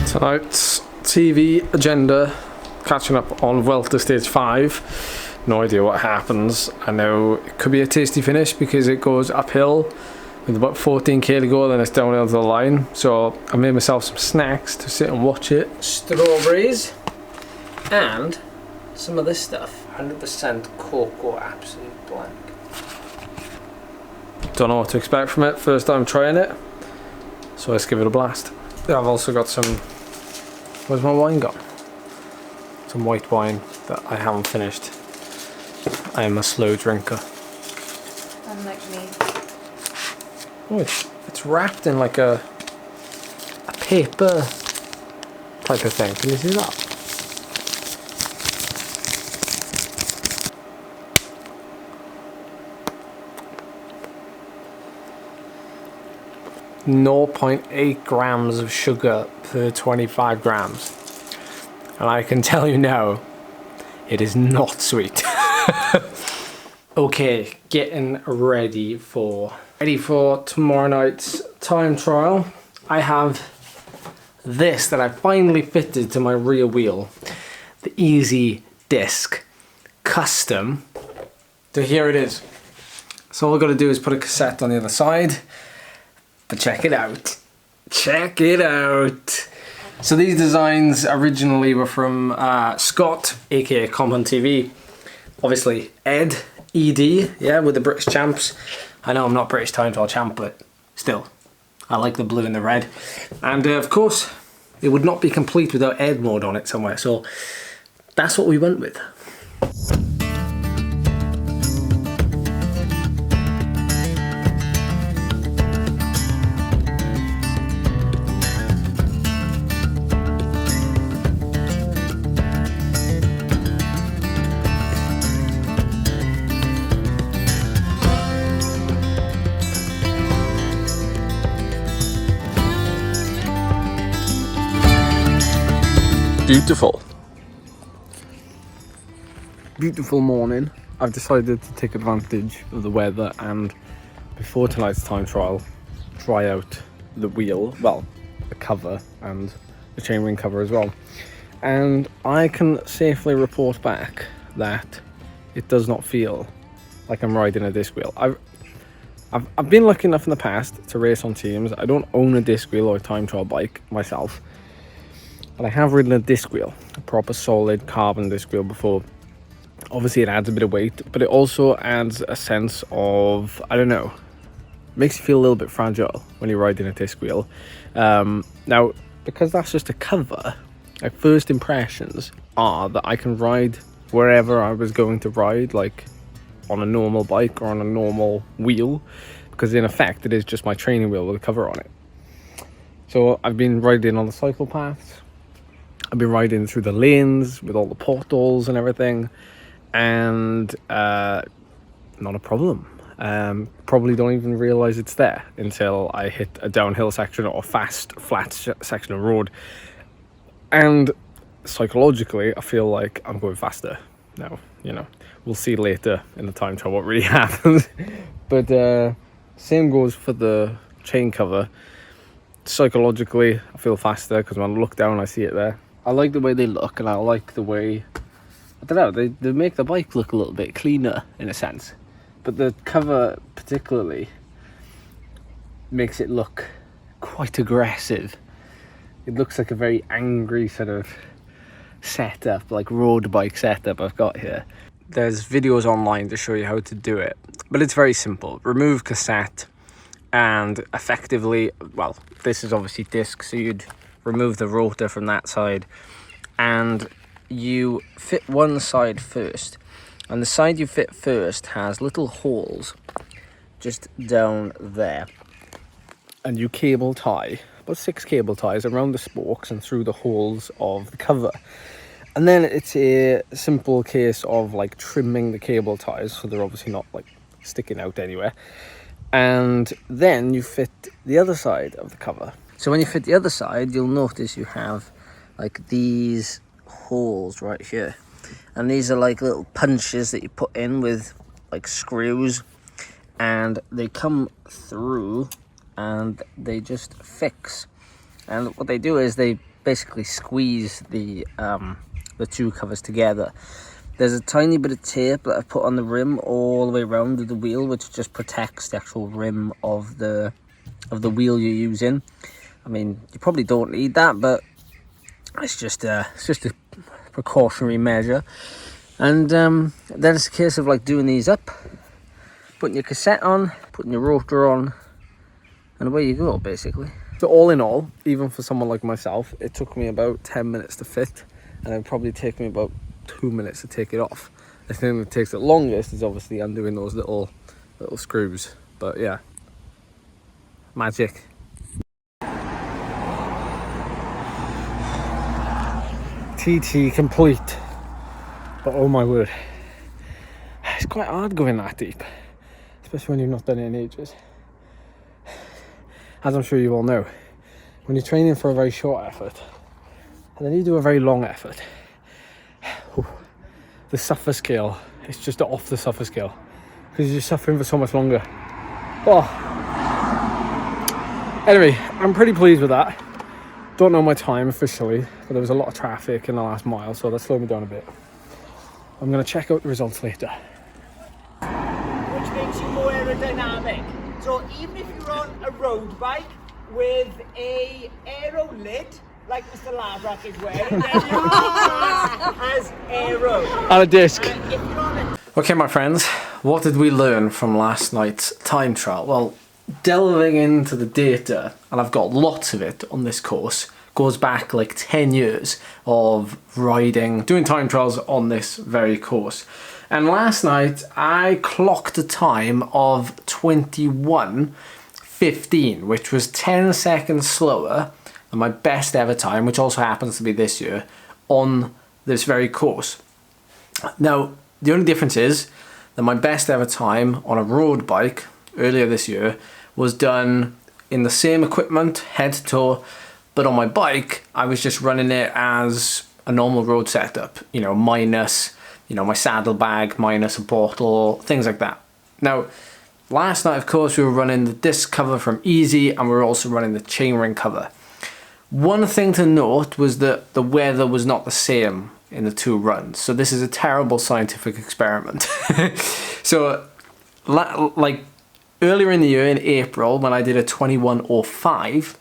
Tonight's TV agenda, catching up on Vuelta Stage 5. No idea what happens. I know it could be a tasty finish because it goes uphill with about 14k to go, then it's downhill to the line. So I made myself some snacks to sit and watch it. Strawberries and some of this stuff. 100% cocoa, absolute blank. Don't know what to expect from it, first time trying it. So let's give it a blast. I've also got some, where's my wine gone? Some white wine that I haven't finished. I am a slow drinker. Unlike me. Oh, it's wrapped in like a paper type of thing. Can you see that? .8 grams of sugar per 25 grams. And I can tell you now, it is not sweet. Okay, getting ready for tomorrow night's time trial. I have this that I finally fitted to my rear wheel. The Easy Disc Custom. So here it is. So all I've got to do is put a cassette on the other side. But check it out. Check it out. So these designs originally were from Scott, aka HuntTV. Obviously Ed, ED, yeah, with the British champs. I know I'm not British time trial champ, but still, I like the blue and the red. And of course, it would not be complete without Ed mode on it somewhere. So that's what we went with. Beautiful morning. I've decided to take advantage of the weather and before tonight's time trial try out the wheel, well, the cover and the chainring cover as well, and I can safely report back that it does not feel like I'm riding a disc wheel. I've been lucky enough in the past to race on teams. I don't own a disc wheel or a time trial bike myself, but I have ridden a disc wheel, a proper solid carbon disc wheel before. Obviously it adds a bit of weight, but it also adds a sense of, I don't know, makes you feel a little bit fragile when you're riding a disc wheel. Now, because that's just a cover, my first impressions are that I can ride wherever I was going to ride, like on a normal bike or on a normal wheel, because in effect it is just my training wheel with a cover on it. So I've been riding on the cycle paths, I've been riding through the lanes with all the portals and everything, and not a problem. Probably don't even realize it's there until I hit a downhill section or a fast flat section of road, and psychologically I feel like I'm going faster now. You know, we'll see later in the time trial what really happens. But same goes for the chain cover. Psychologically I feel faster because when I look down I see it there. I like the way they look, and I like the way, I don't know, they make the bike look a little bit cleaner in a sense. But the cover particularly makes it look quite aggressive. It looks like a very angry sort of setup, like road bike setup I've got here. There's videos online to show you how to do it, but it's very simple. Remove cassette and effectively, well, this is obviously disc, so you'd remove the rotor from that side and you fit one side first, and the side you fit first has little holes just down there. And you cable tie, about 6 cable ties around the spokes and through the holes of the cover. And then it's a simple case of like trimming the cable ties so they're obviously not like sticking out anywhere. And then you fit the other side of the cover. So when you fit the other side, you'll notice you have like these holes right here. And these are like little punches that you put in with like screws, and they come through and they just fix. And what they do is they basically squeeze the two covers together. There's a tiny bit of tape that I've put on the rim all the way around the wheel, which just protects the actual rim of the wheel you're using. I mean, you probably don't need that, but it's just a precautionary measure. And then it's a case of like doing these up, putting your cassette on, putting your rotor on, and away you go, basically. So all in all, even for someone like myself, it took me about 10 minutes to fit, and it'd probably take me about 2 minutes to take it off. The thing that takes the longest is obviously undoing those little screws. But yeah, magic. TT complete. But oh my word, it's quite hard going that deep, especially when you've not done it in ages. As I'm sure you all know, when you're training for a very short effort and then you do a very long effort, the suffer scale is just off the suffer scale because you're suffering for so much longer. Oh, anyway, I'm pretty pleased with that. Don't know my time officially, but there was a lot of traffic in the last mile, so that slowed me down a bit. I'm going to check out the results later. Which makes you more aerodynamic. So even if you're on a road bike with a aero lid, like Mr. Laverack is wearing, then you class as aero. And a disc. If you're on Okay, my friends, what did we learn from last night's time trial? Well, delving into the data, and I've got lots of it on this course, goes back like 10 years of riding, doing time trials on this very course. And last night I clocked a time of 21:15, which was 10 seconds slower than my best ever time, which also happens to be this year, on this very course. Now, the only difference is that my best ever time on a road bike earlier this year was done in the same equipment, head to toe, but on my bike, I was just running it as a normal road setup, you know, minus, you know, my saddlebag, minus a bottle, things like that. Now, last night, of course, we were running the disc cover from Easy, and we were also running the chainring cover. One thing to note was that the weather was not the same in the two runs. So this is a terrible scientific experiment. So, like earlier in the year, in April, when I did a 21:05,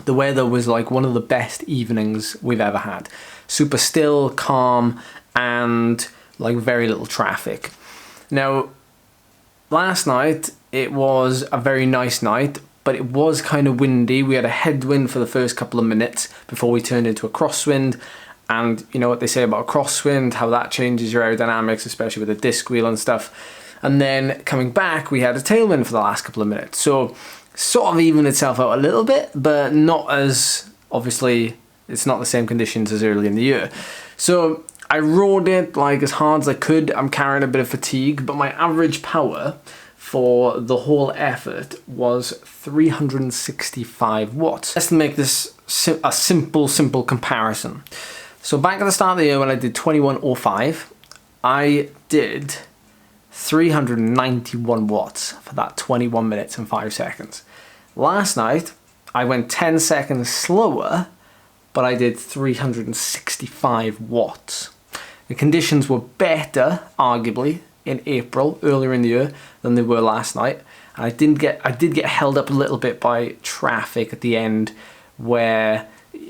the weather was like one of the best evenings we've ever had. Super still, calm, and like very little traffic. Now, last night, it was a very nice night, but it was kind of windy. We had a headwind for the first couple of minutes before we turned into a crosswind. And you know what they say about a crosswind, how that changes your aerodynamics, especially with a disc wheel and stuff. And then coming back, we had a tailwind for the last couple of minutes. So sort of evened itself out a little bit, but not as, obviously, it's not the same conditions as early in the year. So I rode it like as hard as I could. I'm carrying a bit of fatigue, but my average power for the whole effort was 365 watts. Let's make this a simple comparison. So back at the start of the year when I did 21:05, I did 391 watts for that 21 minutes and 5 seconds. Last night, I went 10 seconds slower, but I did 365 watts. The conditions were better, arguably, in April, earlier in the year, than they were last night. And I did get held up a little bit by traffic at the end, where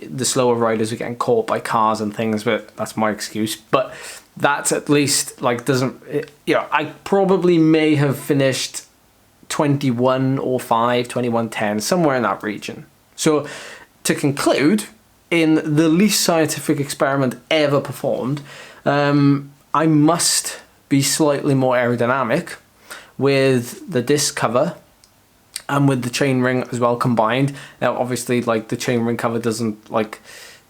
the slower riders were getting caught by cars and things, but that's my excuse. But that's at least, like, I probably may have finished 21:05, 21:10, somewhere in that region. So to conclude, in the least scientific experiment ever performed, I must be slightly more aerodynamic, with the disc cover and with the chainring as well combined. Now obviously like the chainring cover doesn't like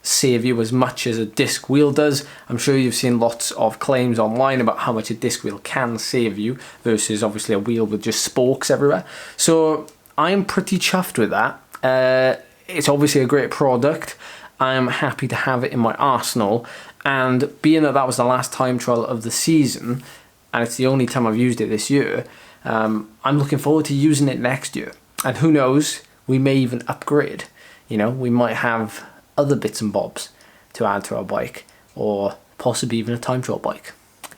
save you as much as a disc wheel does. I'm sure you've seen lots of claims online about how much a disc wheel can save you versus obviously a wheel with just spokes everywhere. So I'm pretty chuffed with that. It's obviously a great product. I'm happy to have it in my arsenal, and being that that was the last time trial of the season and it's the only time I've used it this year, I'm looking forward to using it next year. And who knows, we may even upgrade. You know, we might have other bits and bobs to add to our bike, or possibly even a time trial bike.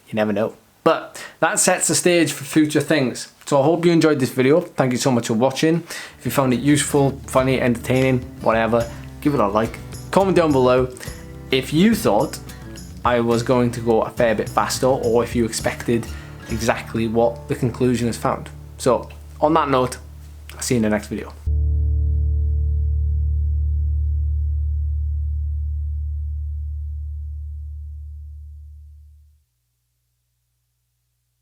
You never know. But that sets the stage for future things. So I hope you enjoyed this video. Thank you so much for watching. If you found it useful, funny, entertaining, whatever, give it a like. Comment down below if you thought I was going to go a fair bit faster, or if you expected exactly what the conclusion has found. So on that note, I'll see you in the next video.